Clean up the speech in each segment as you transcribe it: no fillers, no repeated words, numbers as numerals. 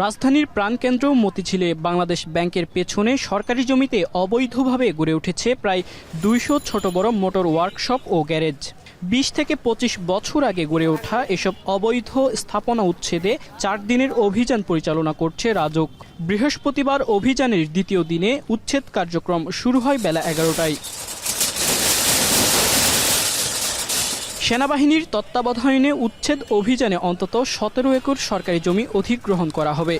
রাজধানীর প্রাণকেন্দ্র মতিঝিলে বাংলাদেশ ব্যাংকের পেছনে সরকারি জমিতে অবৈধভাবে গড়ে উঠেছে প্রায় ২০০ ছোট বড় মোটর ওয়ার্কশপ ও গ্যারেজ। ২০ থেকে ২৫ বছর আগে গড়ে ওঠা এসব অবৈধ স্থাপনা উচ্ছেদে ৪ দিনের অভিযান পরিচালনা করছে রাজউক। বৃহস্পতিবার অভিযানের দ্বিতীয় দিনে উচ্ছেদ কার্যক্রম শুরু হয় বেলা ১১টায়। সেনাবাহিনীর তত্ত্বাবধানে উচ্ছেদ অভিযানে অন্তত ১৭ একর সরকারি জমি অধিগ্রহণ করা হবে।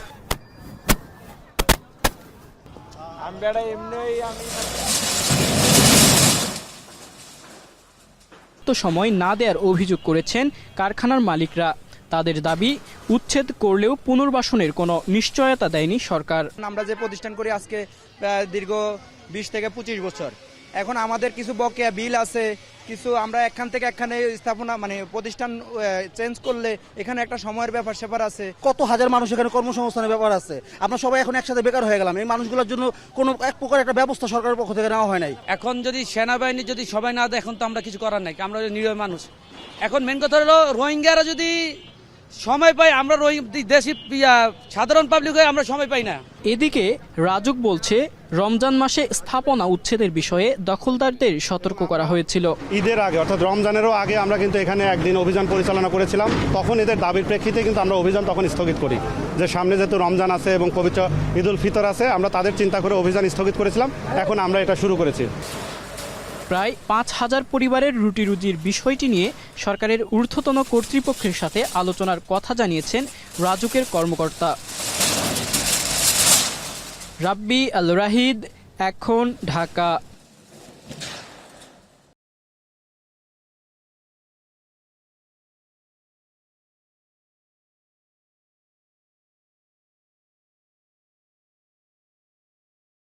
সময় না দেওয়ার অভিযোগ করেছেন কারখানার মালিকরা। তাদের দাবি, উচ্ছেদ করলেও পুনর্বাসনের কোনো নিশ্চয়তা দেয়নি সরকার। আমরা যে প্রতিষ্ঠান করি আজকে দীর্ঘ ২০ থেকে ২৫ বছর, এখন আমাদের কিছু বকেয়া বিল আছে, কিছু আমরা এখান থেকে এখানে স্থাপনা প্রতিষ্ঠান চেঞ্জ করলে এখানে একটা সময়ের ব্যাপার স্যাপার আছে। কত হাজার মানুষ এখানে কর্মসংস্থানের ব্যাপার আছে, আমরা সবাই এখন একসাথে বেকার হয়ে গেলাম। এই মানুষগুলোর জন্য কোনো এক প্রকার একটা ব্যবস্থা সরকারের পক্ষ থেকে নেওয়া হয় নাই। এখন যদি সেনাবাহিনী যদি সবাই না দেয়, এখন তো আমরা কিছু করার নাই, আমরা নিরীহ মানুষ। এখন মেন কথা হলো রোহিঙ্গারা যদি সময় পাই, আমরা দেশি সাধারণ পাবলিক হয়ে আমরা সময় পাই না। এদিকে রাজউক বলছে, রমজান মাসে স্থাপনা উচ্ছেদের বিষয়ে দখলদারদের সতর্ক করা হয়েছিল। ঈদের আগে অর্থাৎ রমজানেরও আগে আমরা কিন্তু এখানে একদিন অভিযান পরিচালনা করেছিলাম। তখন এদের দাবির প্রেক্ষিতে কিন্তু আমরা অভিযান তখন স্থগিত করি, যে সামনে যেহেতু রমজান আছে এবং পবিত্র ঈদুল ফিতর আছে, আমরা তাদের চিন্তা করে অভিযান স্থগিত করেছিলাম। এখন আমরা এটা শুরু করেছি। প্রায় ৫,০০০ পরিবারের রুটি রুজির বিষয়টি নিয়ে সরকারের ঊর্ধ্বতন কর্তৃপক্ষের সাথে আলোচনার কথা জানিয়েছেন রাজউকের কর্মকর্তা। রাব্বি আল রাহিদ, এখন, ঢাকা।